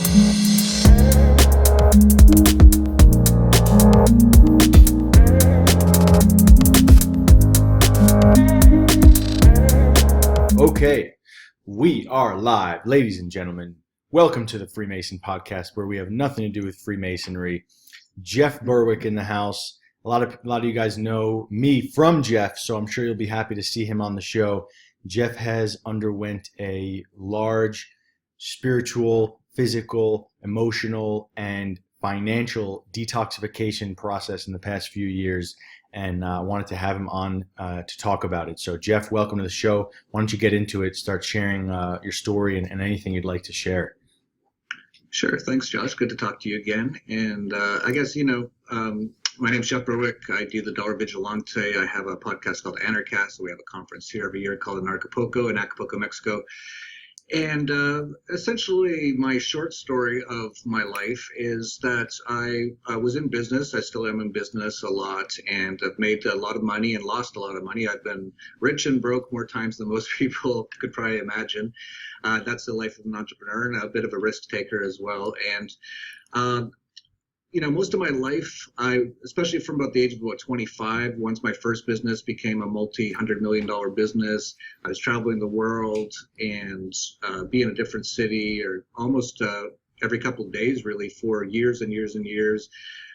Okay, we are live, ladies and gentlemen. Welcome to the Freemason Podcast, where we have nothing to do with Freemasonry. Jeff Berwick in the house. A lot of you guys know me from Jeff, so I'm sure you'll be happy to see him on the show. Jeff has underwent a large spiritual, physical, emotional, and financial detoxification process in the past few years, and I wanted to have him on to talk about it. So, Jeff, welcome to the show. Why don't you get into it, start sharing your story and anything you'd like to share. Sure. Thanks, Josh. Good to talk to you again. And I guess, my name's Jeff Berwick. I do the Dollar Vigilante. I have a podcast called Anarchapulco. We have a conference here every year called Anarchapulco in Acapulco, Mexico. And essentially, my short story of my life is that I was in business. I still am in business a lot, and I've made a lot of money and lost a lot of money. I've been rich and broke more times than most people could probably imagine. That's the life of an entrepreneur and a bit of a risk taker as well. And most of my life, especially from about the age of about 25, once my first business became a multi-$100 million business, I was traveling the world and be in a different city or almost every couple of days, really, for years and years and years.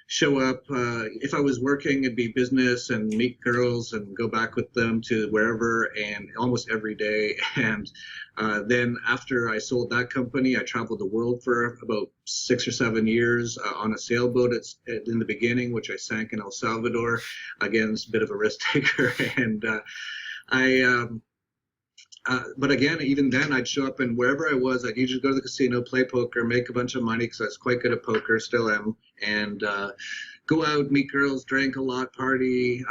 Show up. If I was working, it'd be business and meet girls and go back with them to wherever, and almost every day. And then after I sold that company, I traveled the world for about 6 or 7 years on a sailboat in the beginning, which I sank in El Salvador. Again, it's a bit of a risk taker. And but again, even then, I'd show up, and wherever I was, I'd usually go to the casino, play poker, make a bunch of money because I was quite good at poker, still am, and go out, meet girls, drink a lot, party,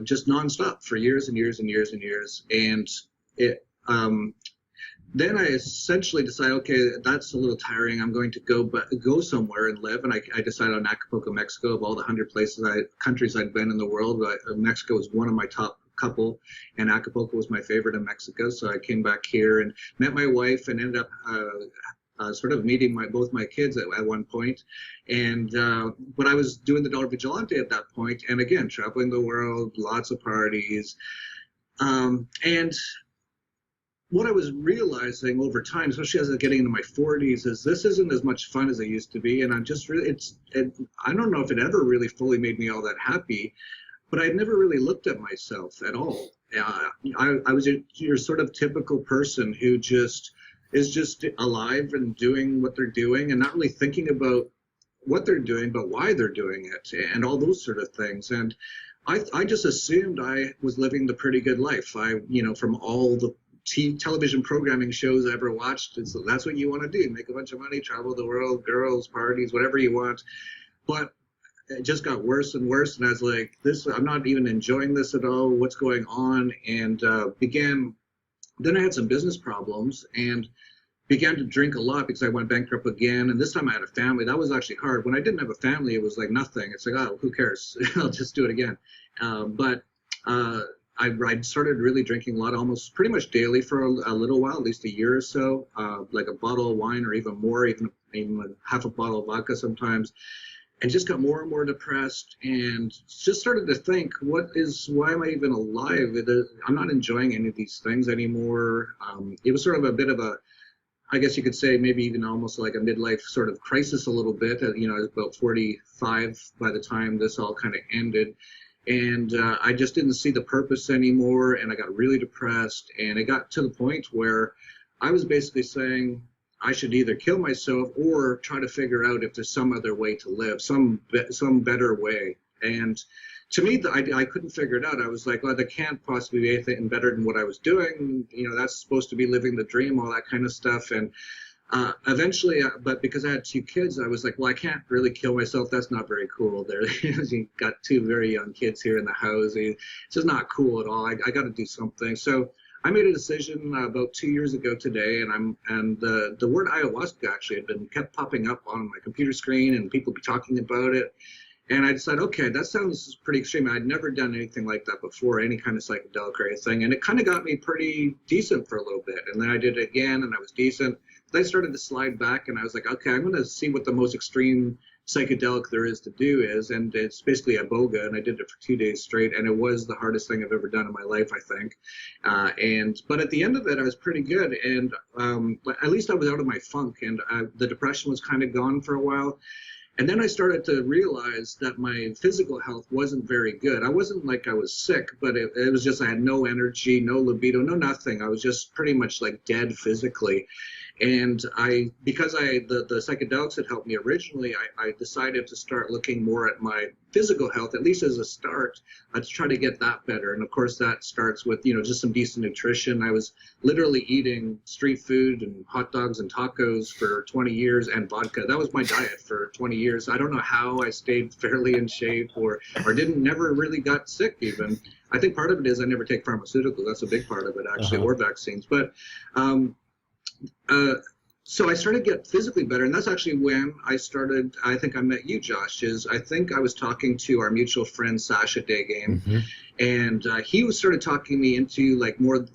just nonstop for years and years and years and years. And then I essentially decided, okay, that's a little tiring. I'm going to go somewhere and live. And I decided on Acapulco, Mexico. Of all the 100 countries I'd been in the world, Mexico was one of my top couple, and Acapulco was my favorite in Mexico. So I came back here and met my wife and ended up sort of meeting both my kids at one point. And but I was doing the Dollar Vigilante at that point, and again, traveling the world, lots of parties. And what I was realizing over time, especially as I was getting into my 40s, is this isn't as much fun as it used to be. And I'm just really, I don't know if it ever really fully made me all that happy, but I'd never really looked at myself at all. I was your sort of typical person who is just alive and doing what they're doing and not really thinking about what they're doing, but why they're doing it and all those sort of things. And I just assumed I was living the pretty good life. From all the television programming shows I ever watched, so that's what you want to do: make a bunch of money, travel the world, girls, parties, whatever you want. But it just got worse and worse, and I was like, I'm not even enjoying this at all. What's going on? And then I had some business problems and began to drink a lot because I went bankrupt again. And this time I had a family. That was actually hard. When I didn't have a family, it was like nothing. It's like, oh, who cares? I'll just do it again. But I started really drinking a lot, almost pretty much daily for a little while, at least a year or so, like a bottle of wine or even more, even half a bottle of vodka sometimes. And just got more and more depressed and just started to think, why am I even alive? I'm not enjoying any of these things anymore. It was sort of a bit of I guess you could say maybe even almost like a midlife sort of crisis a little bit. I was about 45 by the time this all kind of ended. And I just didn't see the purpose anymore. And I got really depressed. And it got to the point where I was basically saying, I should either kill myself or try to figure out if there's some other way to live, some better way. And to me, I couldn't figure it out. I was like, well, there can't possibly be anything better than what I was doing. That's supposed to be living the dream, all that kind of stuff. And eventually, but because I had 2 kids, I was like, well, I can't really kill myself. That's not very cool. You got 2 very young kids here in the house. It's just not cool at all. I got to do something. So I made a decision about 2 years ago today, and the word ayahuasca actually kept popping up on my computer screen, and people be talking about it. And I decided, okay, that sounds pretty extreme. I'd never done anything like that before, any kind of psychedelic or anything. And it kind of got me pretty decent for a little bit. And then I did it again, and I was decent. I started to slide back, and I was like, okay, I'm going to see what the most extreme psychedelic there is to do is, and it's basically iboga, and I did it for 2 days straight, and it was the hardest thing I've ever done in my life, I think. But at the end of it, I was pretty good, and at least I was out of my funk, and the depression was kind of gone for a while. And then I started to realize that my physical health wasn't very good. I wasn't like I was sick, but it was just I had no energy, no libido, no nothing. I was just pretty much like dead physically. And because the psychedelics had helped me originally, I decided to start looking more at my physical health, at least as a start, to try to get that better. And of course, that starts with, just some decent nutrition. I was literally eating street food and hot dogs and tacos for 20 years and vodka. That was my diet for 20 years. I don't know how I stayed fairly in shape or never really got sick even. I think part of it is I never take pharmaceuticals. That's a big part of it, actually, or vaccines. But so I started to get physically better, and that's actually when I started. I think I met you, Josh. I think I was talking to our mutual friend Sasha Degane, and he started talking me into like more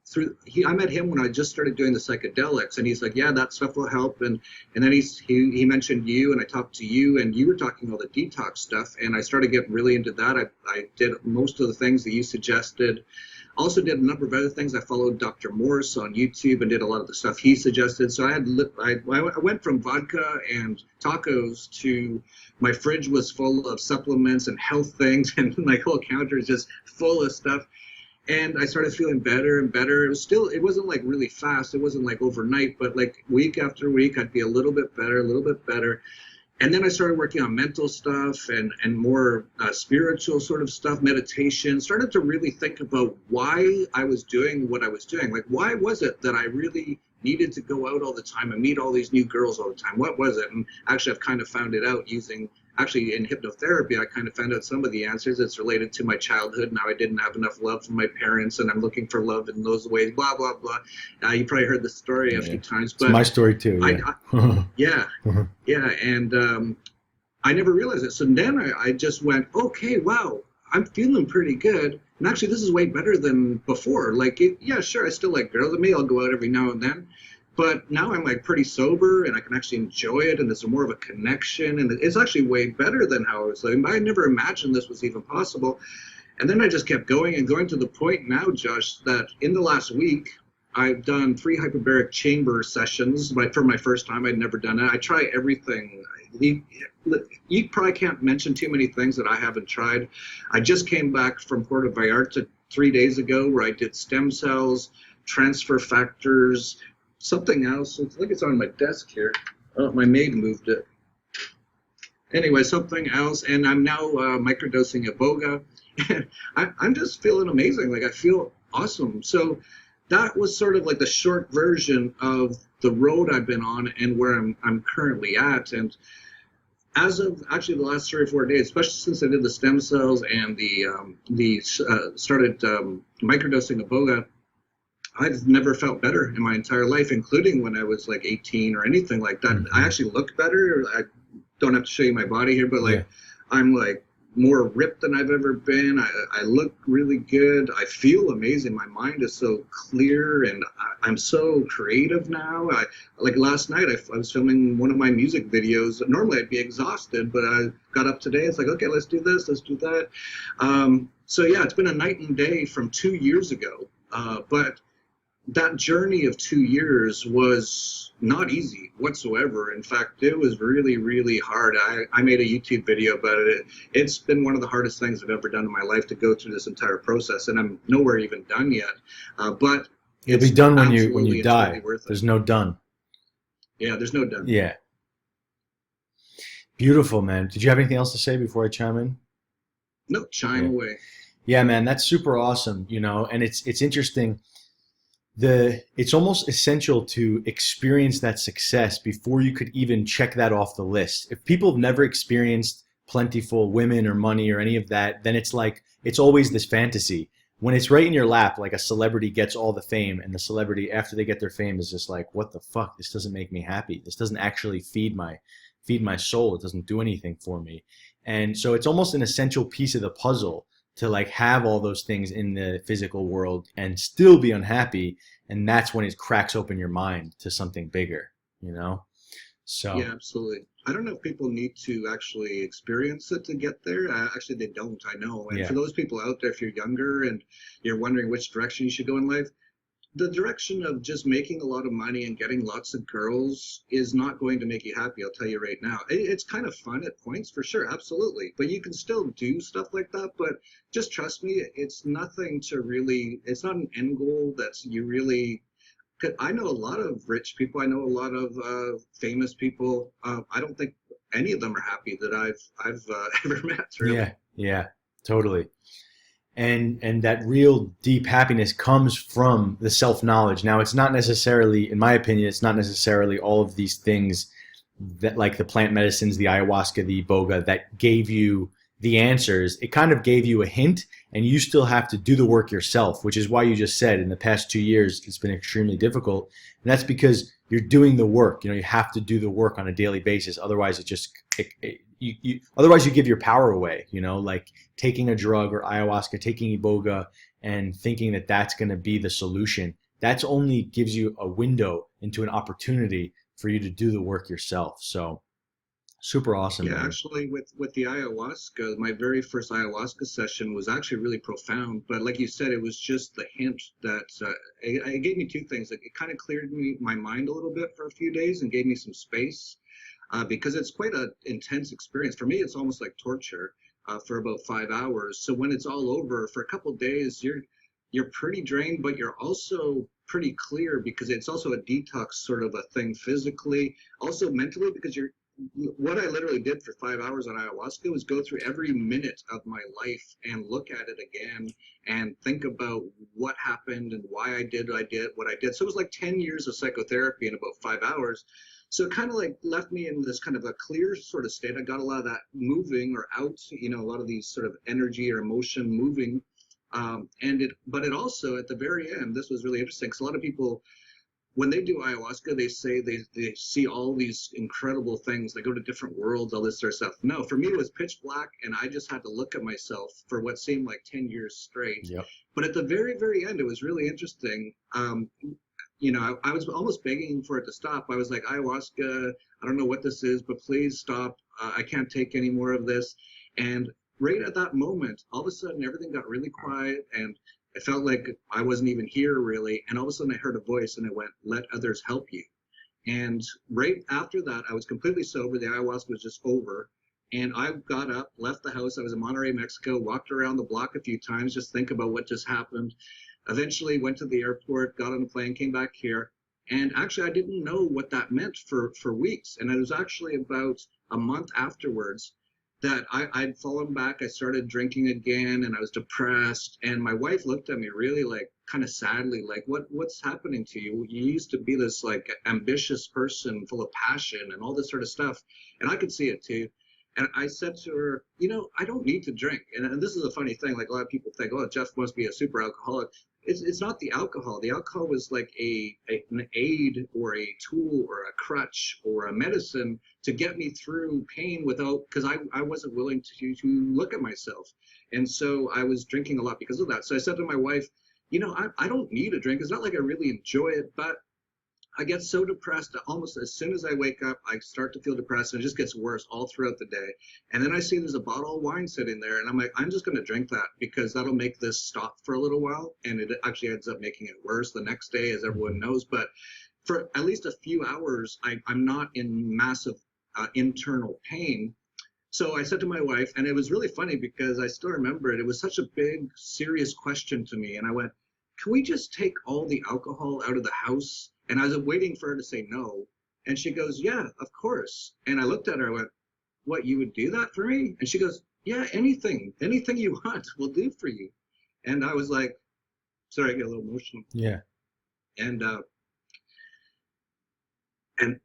through. I met him when I just started doing the psychedelics, and he's like, "Yeah, that stuff will help." And then he mentioned you, and I talked to you, and you were talking all the detox stuff, and I started getting really into that. I did most of the things that you suggested. Also did a number of other things. I followed Dr. Morse on YouTube and did a lot of the stuff he suggested. So I went from vodka and tacos to my fridge was full of supplements and health things, and my whole counter is just full of stuff. And I started feeling better and better. It wasn't like really fast. It wasn't like overnight, but like week after week, I'd be a little bit better, a little bit better. And then I started working on mental stuff and more spiritual sort of stuff, meditation, started to really think about why I was doing what I was doing. Like, why was it that I really needed to go out all the time and meet all these new girls all the time? What was it? And actually, I've kind of found it out actually in hypnotherapy. I kind of found out some of the answers. It's related to my childhood. Now I didn't have enough love from my parents, and I'm looking for love in those ways, blah, blah, blah. You probably heard the story a few times. But it's my story too. Yeah. Yeah. And I never realized it. So then I just went, okay, wow, I'm feeling pretty good. And actually, this is way better than before. Like, yeah, sure, I still like girls. Maybe I'll go out every now and then. But now I'm like pretty sober, and I can actually enjoy it, and it's more of a connection, and it's actually way better than how I was living. I never imagined this was even possible. And then I just kept going and going to the point now, Josh, that in the last week, I've done 3 hyperbaric chamber sessions. For my first time, I'd never done it. I try everything. You probably can't mention too many things that I haven't tried. I just came back from Puerto Vallarta 3 days ago where I did stem cells, transfer factors, something else. I think it's on my desk here. Oh, my maid moved it. Anyway, something else, and I'm now microdosing iboga. I'm just feeling amazing. Like, I feel awesome. So that was sort of like the short version of the road I've been on and where I'm currently at. And as of actually the last 3 or 4 days, especially since I did the stem cells and started microdosing iboga, I've never felt better in my entire life, including when I was like 18 or anything like that. I actually look better. I don't have to show you my body here, but like I'm like more ripped than I've ever been. I look really good. I feel amazing. My mind is so clear, and I'm so creative now. Like last night, I was filming one of my music videos. Normally I'd be exhausted, but I got up today. It's like, okay, let's do this, let's do that. So yeah, it's been a night and day from 2 years ago. But that journey of 2 years was not easy whatsoever. In fact, it was really, really hard. I made a YouTube video about it. It's been one of the hardest things I've ever done in my life to go through this entire process, and I'm nowhere even done yet. But it'll be done when you die. Totally there's no done. Yeah, there's no done. Yeah. Beautiful, man. Did you have anything else to say before I chime in? No, chime away. Yeah, man, that's super awesome. And it's interesting. It's almost essential to experience that success before you could even check that off the list. If people have never experienced plentiful women or money or any of that, then it's like it's always this fantasy. When it's right in your lap, like a celebrity gets all the fame, and the celebrity after they get their fame is just like, what the fuck? This doesn't make me happy. This doesn't actually feed my soul. It doesn't do anything for me. And so it's almost an essential piece of the puzzle to like have all those things in the physical world and still be unhappy. And that's when it cracks open your mind to something bigger, you know? Yeah, So, absolutely. I don't know if people need to actually experience it to get there. Actually, they don't, I know. And for yeah, those people out there, if you're younger and you're wondering which direction you should go in life, the direction of just making a lot of money and getting lots of girls is not going to make you happy. I'll tell you right now. It's kind of fun at points for sure, absolutely. But you can still do stuff like that. But just trust me, it's nothing to really, it's not an end goal that's you really. 'Cause I know a lot of rich people. I know a lot of famous people. I don't think any of them are happy that I've ever met, really. yeah, yeah, totally. And that real deep happiness comes from the self knowledge. Now, it's not necessarily, in my opinion, it's not necessarily all of these things that, like the plant medicines, the ayahuasca, the iboga, that gave you the answers. It kind of gave you a hint, and you still have to do the work yourself, which is why you just said in the past 2 years it's been extremely difficult, and that's because you're doing the work. You know, you have to do the work on a daily basis. Otherwise, otherwise you give your power away. You know, like taking a drug or ayahuasca, taking iboga, and thinking that that's going to be the solution. That's only gives you a window into an opportunity for you to do the work yourself. So super awesome, Yeah, man. actually, with the ayahuasca, my very first ayahuasca session was actually really profound. But like you said, it was just the hint that it gave me two things. Like it kind of cleared my mind a little bit for a few days and gave me some space because it's quite an intense experience. For me, it's almost like torture for about 5 hours. So when it's all over, for a couple of days, you're pretty drained, but you're also pretty clear because it's also a detox sort of a thing physically, also mentally because you're what I literally did for 5 hours on ayahuasca was go through every minute of my life and look at it again and think about what happened and why I did what I did. So it was like 10 years of psychotherapy in about 5 hours. So it kind of like left me in this kind of a clear sort of state. I got a lot of that moving or out, a lot of these sort of energy or emotion moving. But it also at the very end, this was really interesting because a lot of people when they do ayahuasca, they say they see all these incredible things. They go to different worlds, all this sort of stuff. No, for me, it was pitch black, and I just had to look at myself for what seemed like 10 years straight. Yep. But at the very, very end, it was really interesting. I was almost begging for it to stop. I was like, ayahuasca, I don't know what this is, but please stop. I can't take any more of this. And right at that moment, all of a sudden, everything got really quiet, and it felt like I wasn't even here really. And all of a sudden I heard a voice and it went, let others help you. And right after that, I was completely sober. The ayahuasca was just over. And I got up, left the house. I was in Monterrey, Mexico, walked around the block a few times, just think about what just happened. Eventually went to the airport, got on a plane, came back here. And actually, I didn't know what that meant for weeks. And it was actually about a month afterwards that I'd fallen back. I started drinking again and I was depressed. And my wife looked at me really like kind of sadly, like, what's happening to you? You used to be this like ambitious person full of passion and all this sort of stuff. And I could see it too. And I said to her, I don't need to drink. And this is a funny thing. Like a lot of people think, oh, Jeff must be a super alcoholic. It's not the alcohol. The alcohol was like an aid or a tool or a crutch or a medicine to get me through pain because I wasn't willing to look at myself. And so I was drinking a lot because of that. So I said to my wife, I don't need a drink. It's not like I really enjoy it, but I get so depressed that almost as soon as I wake up, I start to feel depressed and it just gets worse all throughout the day. And then I see there's a bottle of wine sitting there and I'm like, I'm just going to drink that because that'll make this stop for a little while. And it actually ends up making it worse the next day, as everyone knows. But for at least a few hours, I'm not in massive internal pain. So I said to my wife, and it was really funny because I still remember it. It was such a big, serious question to me. And I went, can we just take all the alcohol out of the house? And I was waiting for her to say no. And she goes, yeah, of course. And I looked at her, I went, what, you would do that for me? And she goes, yeah, anything you want, we'll do for you. And I was like, sorry, I get a little emotional. Yeah. And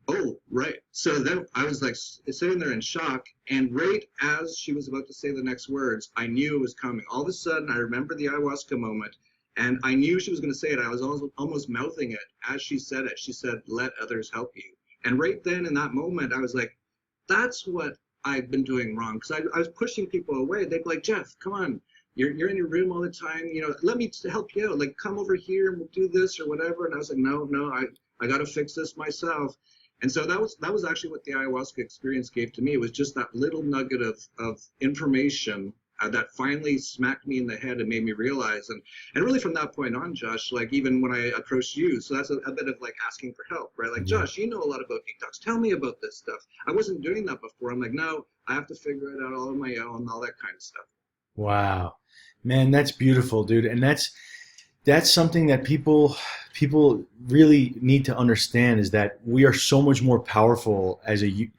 oh, right. So then I was like sitting there in shock. And right as she was about to say the next words, I knew it was coming. All of a sudden, I remember the ayahuasca moment. And I knew she was going to say it. I was almost mouthing it as she said it. She said, let others help you. And right then in that moment, I was like, that's what I've been doing wrong. Because I was pushing people away. They'd be like, Jeff, come on. you're in your room all the time, let me help you out, like come over here and we'll do this or whatever. And I was like, no, I got to fix this myself. And so that was actually what the ayahuasca experience gave to me. It was just that little nugget of information that finally smacked me in the head and made me realize. And really from that point on, Josh, like even when I approached you, so that's a bit of like asking for help, right? Like, Josh, you know a lot about detox. Tell me about this stuff. I wasn't doing that before. I'm like, no, I have to figure it out all on my own, all that kind of stuff. Wow, man, that's beautiful, dude. And that's something that people really need to understand, is that we are so much more powerful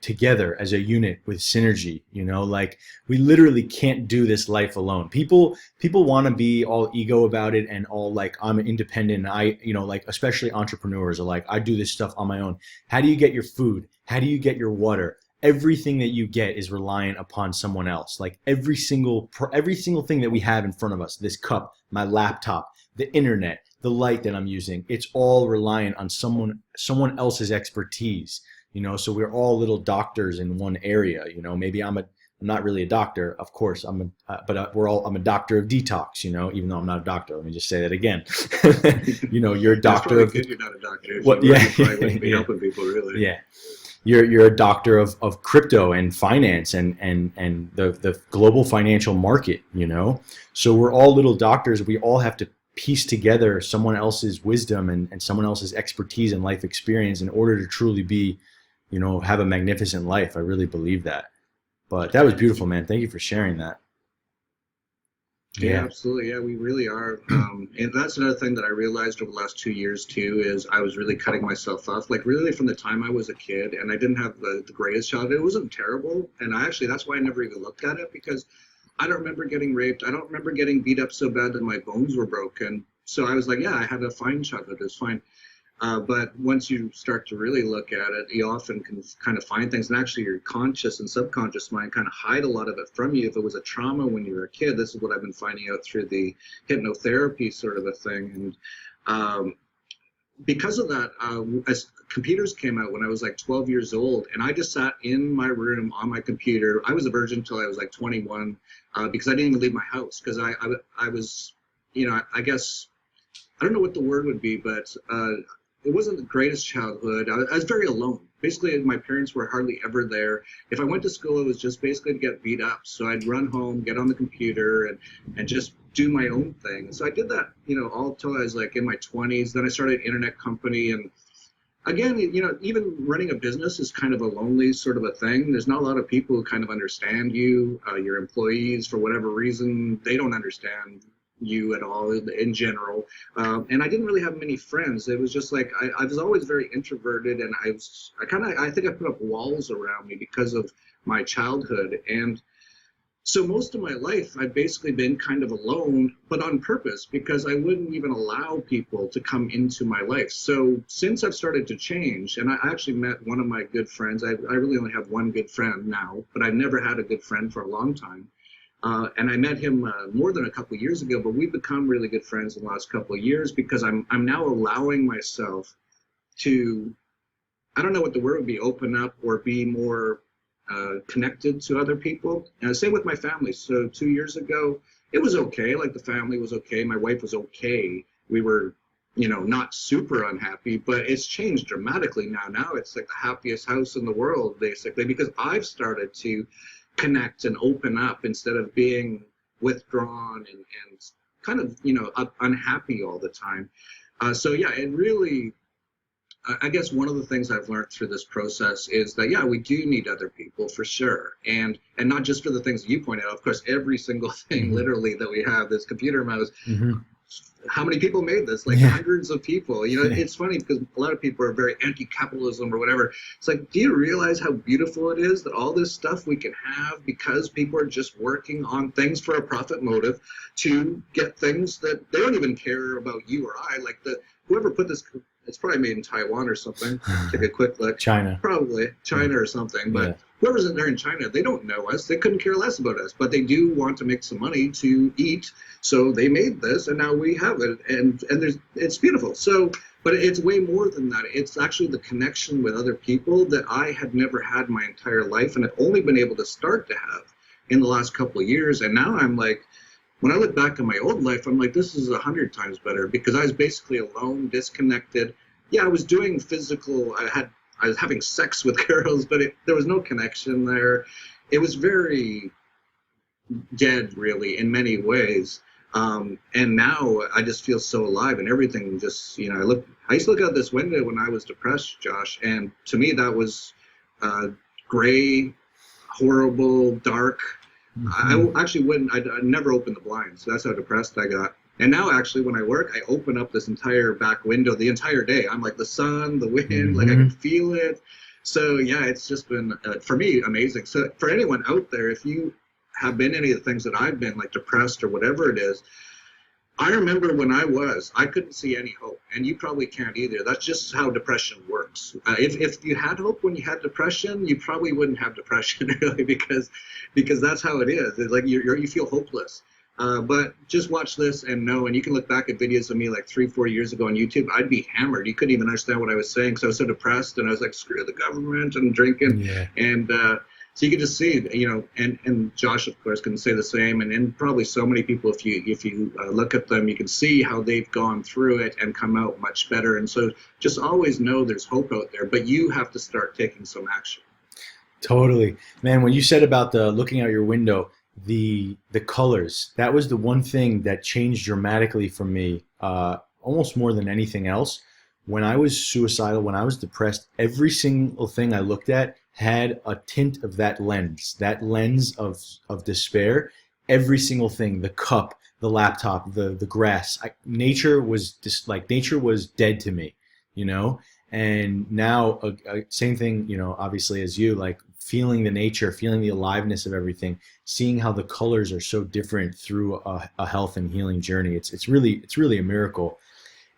together as a unit with synergy. Like we literally can't do this life alone. People want to be all ego about it and all like, I'm independent. Like especially entrepreneurs are like, I do this stuff on my own. How do you get your food? How do you get your water? Everything that you get is reliant upon someone else. Like every single thing that we have in front of us, this cup, my laptop, the internet, the light that I'm using, it's all reliant on someone else's expertise. So we're all little doctors in one area. Maybe I'm not really a doctor, of course. I'm a doctor of detox. Even though I'm not a doctor. Let me just say that again. You're a doctor of. Good you're not a doctor. What? Yeah, you probably wouldn't be helping people, really. Yeah. You're a doctor of crypto and finance and the global financial market. So we're all little doctors. We all have to piece together someone else's wisdom and someone else's expertise and life experience in order to truly be, have a magnificent life. I really believe that. But that was beautiful, man. Thank you for sharing that. Yeah, absolutely. Yeah, we really are. And that's another thing that I realized over the last 2 years too, is I was really cutting myself off. Like really from the time I was a kid, and I didn't have the greatest childhood. It wasn't terrible. And that's why I never even looked at it, because I don't remember getting raped. I don't remember getting beat up so bad that my bones were broken. So I was like, yeah, I had a fine childhood. It was fine. But once you start to really look at it, you often can kind of find things, and actually your conscious and subconscious mind kind of hide a lot of it from you. If it was a trauma when you were a kid, this is what I've been finding out through the hypnotherapy sort of a thing. And because of that, as computers came out when I was like 12 years old, and I just sat in my room on my computer. I was a virgin until I was like 21, because I didn't even leave my house, because I was, I guess, I don't know what the word would be, but it wasn't the greatest childhood. I was very alone. Basically, my parents were hardly ever there. If I went to school, it was just basically to get beat up. So I'd run home, get on the computer, and just do my own thing. So I did that, all until I was like in my 20s. Then I started an internet company. And again, even running a business is kind of a lonely sort of a thing. There's not a lot of people who kind of understand you. Your employees, for whatever reason, they don't understand you at all in general. And I didn't really have many friends. It was just like I was always very introverted, and I think I put up walls around me because of my childhood. And so most of my life I've basically been kind of alone, but on purpose, because I wouldn't even allow people to come into my life. So since I've started to change, and I actually met one of my good friends. I really only have one good friend now, but I've never had a good friend for a long time. And I met him more than a couple of years ago, but we've become really good friends in the last couple of years, because I'm now allowing myself to, I don't know what the word would be, open up or be more connected to other people. And same with my family. So 2 years ago, it was okay. Like the family was okay. My wife was okay. We were, not super unhappy, but it's changed dramatically now. Now it's like the happiest house in the world, basically, because I've started to connect and open up instead of being withdrawn and kind of unhappy all the time. So yeah, it really, I guess one of the things I've learned through this process is that we do need other people for sure, and not just for the things that you pointed out. Of course, every single thing literally that we have, this computer mouse. How many people made this? Like hundreds of people. It's funny because a lot of people are very anti-capitalism or whatever. It's like, do you realize how beautiful it is that all this stuff we can have because people are just working on things for a profit motive to get things that they don't even care about you or I. Like whoever put this, it's probably made in Taiwan or something. Take a quick look. China. Probably China or something. But whoever's in there in China, they don't know us. They couldn't care less about us. But they do want to make some money to eat. So they made this, and now we have it. And it's beautiful. So, but it's way more than that. It's actually the connection with other people that I had never had my entire life, and I've only been able to start to have in the last couple of years. And now I'm like, when I look back at my old life, I'm like, this is 100 times better because I was basically alone, disconnected. Yeah, I was doing physical. I was having sex with girls, but there was no connection there. It was very dead, really, in many ways. And now I just feel so alive, and everything just, I used to look out this window when I was depressed, Josh, and to me that was gray, horrible, dark. Mm-hmm. I actually wouldn't, I never opened the blinds. That's how depressed I got. And now, actually, when I work, I open up this entire back window the entire day. I'm like the sun, the wind, like I Mm-hmm. can feel it. So, yeah, it's just been, for me, amazing. So, for anyone out there, if you have been any of the things that I've been, like depressed or whatever it is, I remember when I couldn't see any hope, and you probably can't either. That's just how depression works. If you had hope when you had depression, you probably wouldn't have depression really, because that's how it is. It's like you feel hopeless. But just watch this and know, and you can look back at videos of me like 3, 4 years ago on YouTube. I'd be hammered. You couldn't even understand what I was saying because I was so depressed, and I was like, screw the government and drinking, Yeah. and so you can just see, and Josh, of course, can say the same, and probably so many people, if you look at them, you can see how they've gone through it and come out much better. And so just always know there's hope out there, but you have to start taking some action. Totally, man. When you said about the looking out your window, the colors, that was the one thing that changed dramatically for me, almost more than anything else. When I was suicidal, when I was depressed, every single thing I looked at had a tint of that lens of despair. Every single thing, the cup, the laptop, the grass, nature was just like nature was dead to me, you know. And now, same thing, obviously as you, like feeling the nature, feeling the aliveness of everything, seeing how the colors are so different through a health and healing journey. It's really a miracle.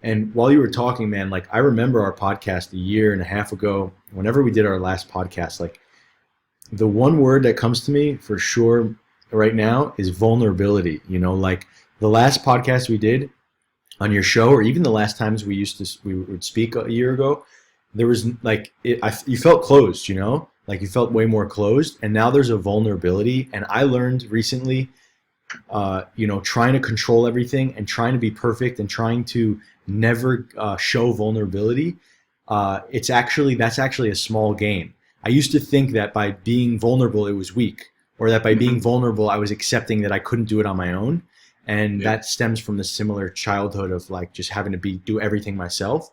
And while you were talking, man, like I remember our podcast a year and a half ago, whenever we did our last podcast, like the one word that comes to me for sure right now is vulnerability. Like the last podcast we did on your show, or even the last times we would speak a year ago, there was like you felt closed, like you felt way more closed, and now there's a vulnerability. And I learned recently, trying to control everything and trying to be perfect and trying to never show vulnerability. That's actually a small game. I used to think that by being vulnerable it was weak, or that by being Mm-hmm. vulnerable I was accepting that I couldn't do it on my own. And Yeah. that stems from the similar childhood of like just having to do everything myself.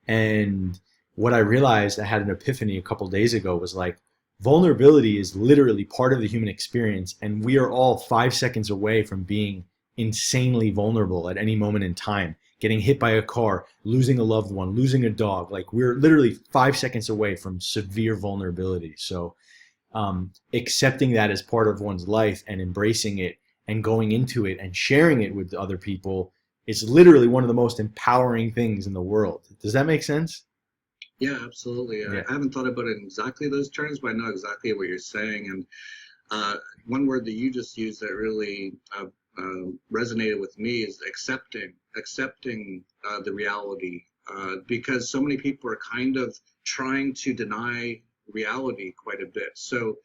And what I realized, I had an epiphany a couple days ago, was like vulnerability is literally part of the human experience, and we are all 5 seconds away from being insanely vulnerable at any moment in time. Getting hit by a car, losing a loved one, losing a dog. Like we're literally 5 seconds away from severe vulnerability. So accepting that as part of one's life and embracing it and going into it and sharing it with other people is literally one of the most empowering things in the world. Does that make sense? Yeah, absolutely. I Yeah. haven't thought about it in exactly those terms, but I know exactly what you're saying. And one word that you just used that really resonated with me is accepting the reality, because so many people are kind of trying to deny reality quite a bit. So,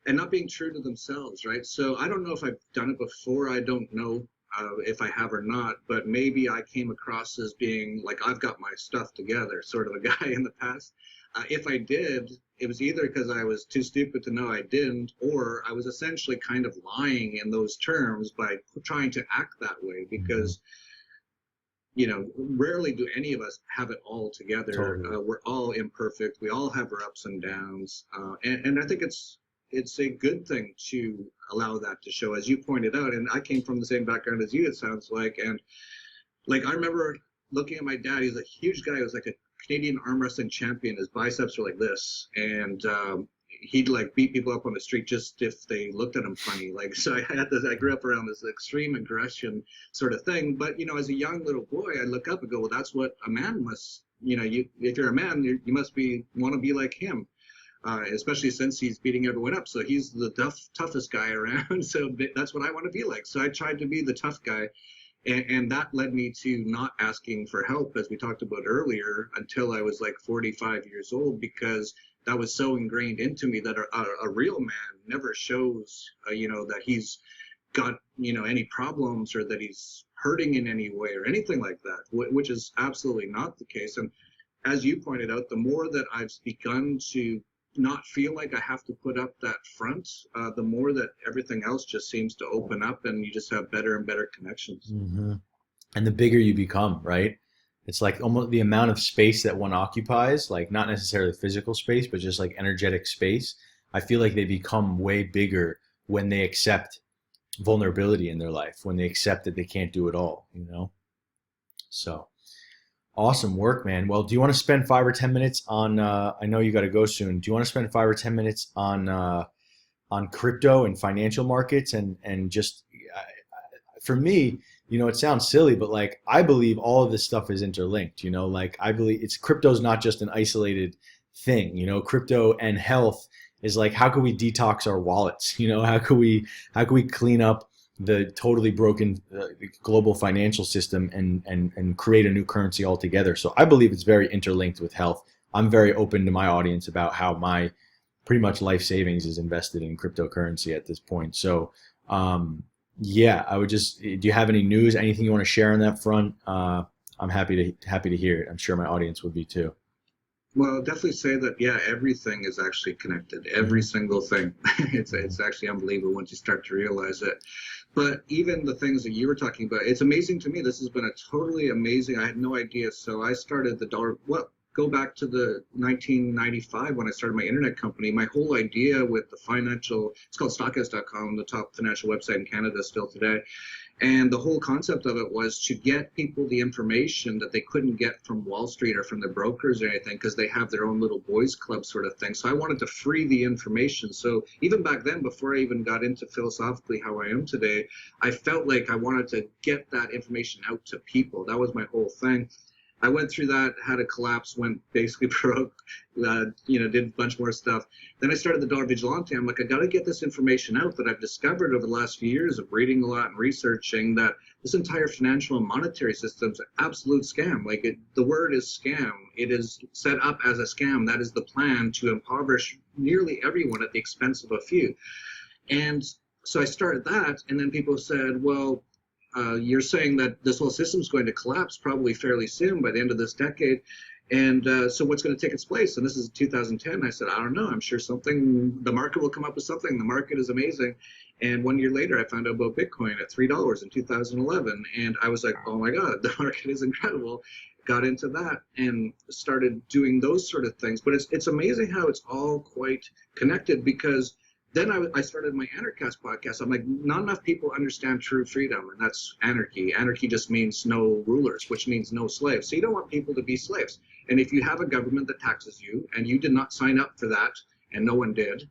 and not being true to themselves, right? So I don't know if I've done it before. I don't know if I have or not, but maybe I came across as being like I've got my stuff together, sort of a guy in the past. If I did, it was either because I was too stupid to know I didn't, or I was essentially kind of lying in those terms by trying to act that way Mhm. because rarely do any of us have it all together. Totally. We're all imperfect. We all have our ups and downs, and I think it's a good thing to allow that to show, as you pointed out. And I came from the same background as you, it sounds like. And like I remember looking at my dad. He's a huge guy. He was like a Canadian arm wrestling champion. His biceps were like this, and he'd like beat people up on the street just if they looked at him funny. Like so, I had this. I grew up around this extreme aggression sort of thing. But as a young little boy, I look up and go, well, that's what a man must. You if you're a man, you must want to be like him. Especially since he's beating everyone up. So he's the toughest guy around. So that's what I want to be like. So I tried to be the tough guy. And that led me to not asking for help, as we talked about earlier, until I was like 45 years old, because that was so ingrained into me that a real man never shows, that he's got, any problems or that he's hurting in any way or anything like that, which is absolutely not the case. And as you pointed out, the more that I've begun to not feel like I have to put up that front, the more that everything else just seems to open up, and you just have better and better connections. Mm-hmm. And the bigger you become, right? It's like almost the amount of space that one occupies, like not necessarily physical space, but just like energetic space. I feel like they become way bigger when they accept vulnerability in their life, when they accept that they can't do it all, you know? So awesome work, man. Well, do you want to spend 5 or 10 minutes on, I know you got to go soon. Do you want to spend 5 or 10 minutes on crypto and financial markets and just for me, it sounds silly, but like I believe all of this stuff is interlinked. Like I believe it's crypto's not just an isolated thing. Crypto and health is like how can we detox our wallets? How can we clean up the totally broken global financial system and create a new currency altogether? So I believe it's very interlinked with health. I'm very open to my audience about how my pretty much life savings is invested in cryptocurrency at this point. So yeah, I would just. Do you have any news? Anything you want to share on that front? I'm happy to hear it. I'm sure my audience would be too. Well, I'll definitely say that, yeah, everything is actually connected. Every single thing. It's actually unbelievable once you start to realize it. But even the things that you were talking about, it's amazing to me. This has been a totally amazing. I had no idea. So I started the dollar. Go back to the 1995 when I started my internet company. My whole idea with the financial, it's called stockhouse.com, the top financial website in Canada still today. And the whole concept of it was to get people the information that they couldn't get from Wall Street or from the brokers or anything, because they have their own little boys club sort of thing. So I wanted to free the information. So even back then, before I even got into philosophically how I am today, I felt like I wanted to get that information out to people. That was my whole thing. I went through that, had a collapse, went basically broke, did a bunch more stuff. Then I started the Dollar Vigilante. I'm like, I got to get this information out that I've discovered over the last few years of reading a lot and researching, that this entire financial and monetary system is an absolute scam. The word is scam. It is set up as a scam. That is the plan to impoverish nearly everyone at the expense of a few. And so I started that, and then people said, well, you're saying that this whole system is going to collapse probably fairly soon by the end of this decade. And so what's going to take its place? And this is 2010. I said, I don't know. I'm sure the market will come up with something. The market is amazing. And 1 year later, I found out about Bitcoin at $3 in 2011. And I was like, oh my God, the market is incredible. Got into that and started doing those sort of things. But it's amazing how it's all quite connected, because then I started my Anarchast podcast. I'm like, not enough people understand true freedom, and that's anarchy. Anarchy just means no rulers, which means no slaves. So you don't want people to be slaves. And if you have a government that taxes you, and you did not sign up for that, and no one did,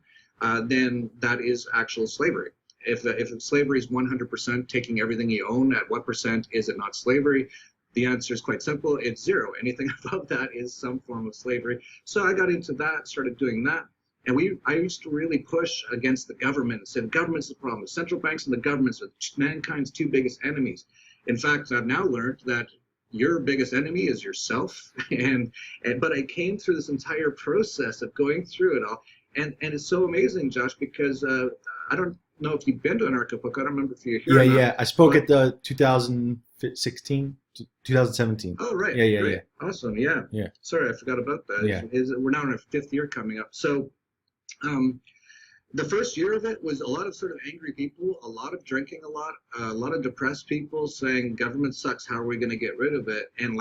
then that is actual slavery. If slavery is 100% taking everything you own, at what percent is it not slavery? The answer is quite simple. It's zero. Anything above that is some form of slavery. So I got into that, started doing that. And I used to really push against the government and said, the government's the problem. The central banks and the governments are mankind's two biggest enemies. In fact, I've now learned that your biggest enemy is yourself. But I came through this entire process of going through it all. And it's so amazing, Josh, because I don't know if you've been to Anarchapulco. I don't remember if you're here. Yeah. I spoke at the 2016, 2017. Oh, right. Yeah. Great. Awesome. Yeah. Sorry, I forgot about that. Yeah. We're now in our 5th year coming up. So the first year of it was a lot of sort of angry people, a lot of drinking, a lot of depressed people saying government sucks, how are we going to get rid of it? And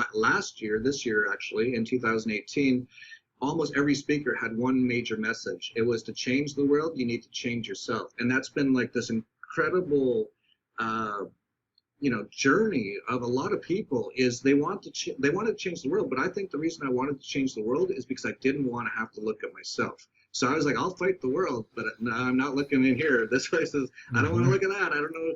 this year actually, in 2018, almost every speaker had one major message. It was to change the world, you need to change yourself. And that's been like this incredible journey of a lot of people. Is they wanted to change the world, but I think the reason I wanted to change the world is because I didn't want to have to look at myself. So I was like, I'll fight the world, but no, I'm not looking in here. This place is, I don't want to look at that. I don't know.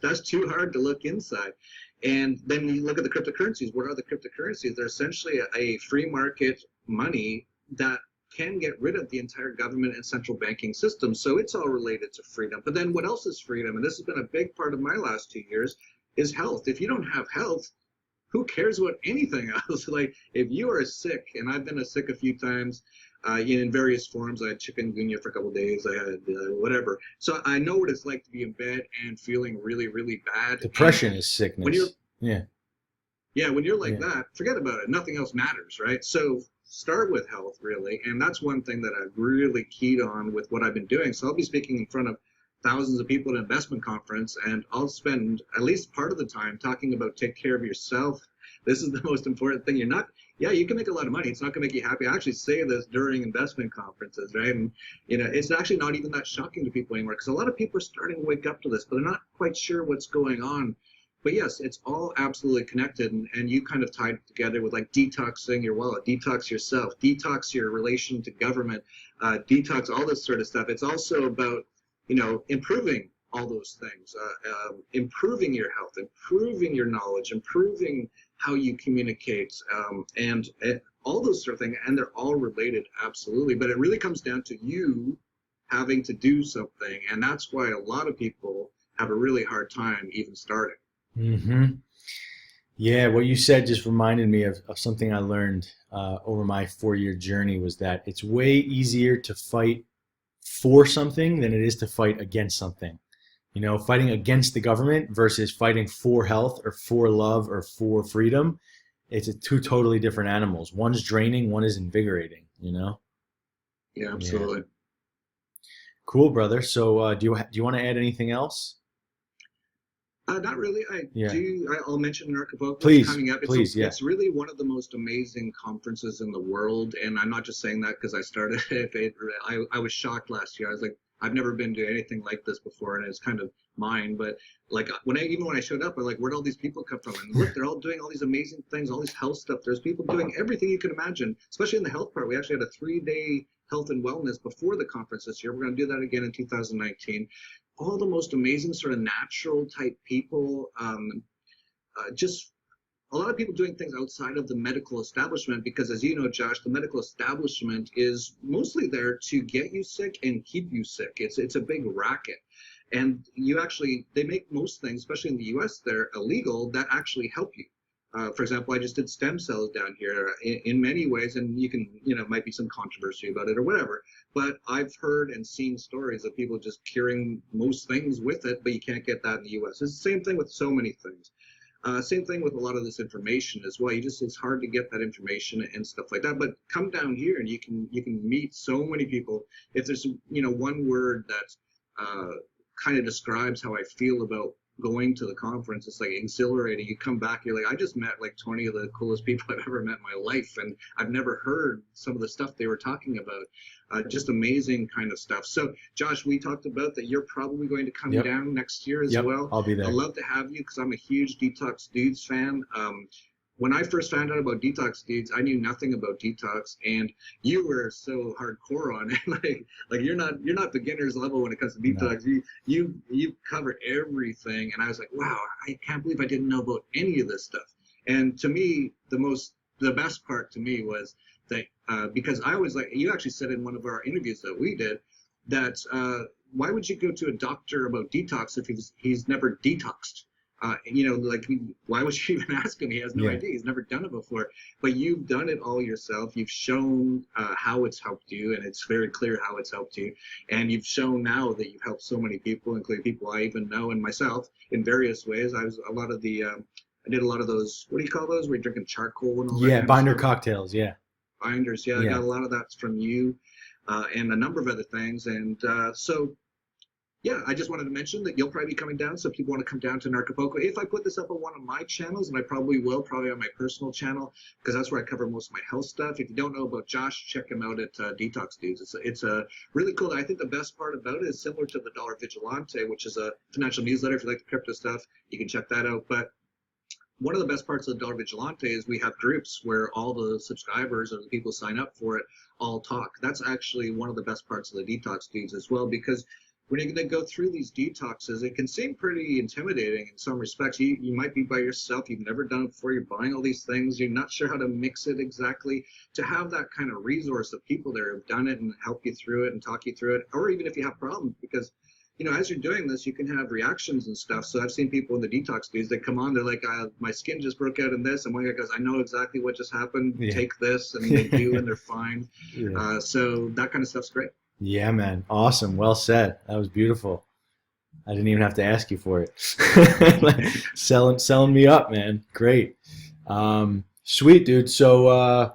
That's too hard to look inside. And then you look at the cryptocurrencies. What are the cryptocurrencies? They're essentially a free market money that can get rid of the entire government and central banking system. So it's all related to freedom. But then what else is freedom? And this has been a big part of my last 2 years, is health. If you don't have health, who cares about anything else? Like if you are sick, and I've been sick a few times, in various forms. I had chikungunya for a couple of days. I had whatever. So I know what it's like to be in bed and feeling really, really bad. Depression And is when you're, sickness. Yeah. yeah, when you're like Yeah. that, forget about it. Nothing else matters, right? So start with health, really. And that's one thing that I've really keyed on with what I've been doing. So I'll be speaking in front of thousands of people at an investment conference, and I'll spend at least part of the time talking about take care of yourself. This is the most important thing. You're not, yeah, you can make a lot of money. It's not going to make you happy. I actually say this during investment conferences, right? And, it's actually not even that shocking to people anymore because a lot of people are starting to wake up to this, but they're not quite sure what's going on. But yes, it's all absolutely connected, and you kind of tied it together with like detoxing your wallet, detox yourself, detox your relation to government, detox all this sort of stuff. It's also about, improving all those things, improving your health, improving your knowledge, improving how you communicate, and all those sort of things. And they're all related, absolutely. But it really comes down to you having to do something, and that's why a lot of people have a really hard time even starting. Mm-hmm. Yeah, what you said just reminded me of something I learned over my 4-year journey was that it's way easier to fight for something than it is to fight against something. Fighting against the government versus fighting for health or for love or for freedom, it's two totally different animals. One's draining, one is invigorating. Yeah, Yeah. absolutely. Cool, brother. So do you want to add anything else? Not really. I Yeah. do. I'll mention Anarchapulco. It's Please, coming up. please, yeah. It's really one of the most amazing conferences in the world, and I'm not just saying that because I started it. I was shocked last year. I was like, I've never been to anything like this before, and it's kind of mine. But like when I showed up, I'm like, where'd all these people come from? And look, they're all doing all these amazing things, all these health stuff. There's people doing everything you can imagine, especially in the health part. We actually had a 3-day health and wellness before the conference this year. We're going to do that again in 2019. All the most amazing sort of natural type people, just a lot of people doing things outside of the medical establishment because, as you know, Josh, the medical establishment is mostly there to get you sick and keep you sick. It's a big racket. And they make most things, especially in the US, they're illegal that actually help you. For example, I just did stem cells down here in many ways, and you can, might be some controversy about it or whatever, but I've heard and seen stories of people just curing most things with it, but you can't get that in the US. It's the same thing with so many things. Same thing with a lot of this information as well. It's hard to get that information and stuff like that. But come down here and you can meet so many people. If there's one word that kind of describes how I feel about going to the conference, it's like exhilarating. You come back, you're like, I just met like 20 of the coolest people I've ever met in my life, and I've never heard some of the stuff they were talking about. Just amazing kind of stuff. So Josh, we talked about that you're probably going to come Yep. down next year as Yep. well. I'll be there. I'd love to have you because I'm a huge Detox Dudes fan. When I first found out about Detox Dudes, I knew nothing about detox, and you were so hardcore on it. like you're not beginner's level when it comes to detox. No. You cover everything, and I was like, wow, I can't believe I didn't know about any of this stuff. And to me, the best part to me was that because I was like, you actually said in one of our interviews that we did that why would you go to a doctor about detox if he's never detoxed? Why would you even ask him? He has no idea. He's never done it before. But you've done it all yourself. You've shown how it's helped you, and it's very clear how it's helped you. And you've shown now that you've helped so many people, including people I even know and myself, in various ways. I did a lot of those. What do you call those? Where you're drinking charcoal and all that. Yeah, kind binder of stuff. cocktails. Yeah. Binders. Yeah, I got a lot of that from you, and a number of other things. And so. Yeah, I just wanted to mention that you'll probably be coming down, so if people want to come down to Anarchapulco, if I put this up on one of my channels, and I probably will, probably on my personal channel, because that's where I cover most of my health stuff. If you don't know about Josh, check him out at Detox Dudes. It's a really cool. I think the best part about it is similar to the Dollar Vigilante, which is a financial newsletter. If you like the crypto stuff, you can check that out. But one of the best parts of the Dollar Vigilante is we have groups where all the subscribers or the people who sign up for it all talk. That's actually one of the best parts of the Detox Dudes as well, because when you're going to go through these detoxes, it can seem pretty intimidating in some respects. You might be by yourself. You've never done it before. You're buying all these things. You're not sure how to mix it exactly. To have that kind of resource of people there who've done it and help you through it and talk you through it, or even if you have problems, because as you're doing this, you can have reactions and stuff. So I've seen people in the detox dudes, they come on, they're like, my skin just broke out in this. And one guy goes, I know exactly what just happened. Yeah. Take this. And they do, and they're fine. Yeah. So that kind of stuff's great. Yeah, man. Awesome. Well said. That was beautiful. I didn't even have to ask you for it. Like, selling me up, man. Great. Sweet, dude. So,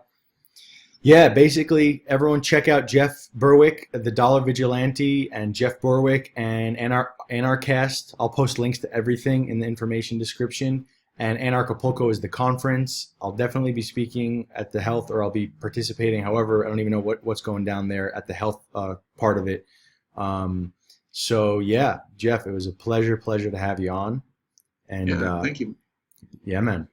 yeah, basically, everyone check out Jeff Berwick, the Dollar Vigilante, and Jeff Berwick and Anarchast. I'll post links to everything in the information description. And Anarchapulco is the conference. I'll definitely be speaking at the health, or I'll be participating. However, I don't even know what's going down there at the health part of it. So yeah, Jeff, it was a pleasure to have you on. And thank you. Yeah, man.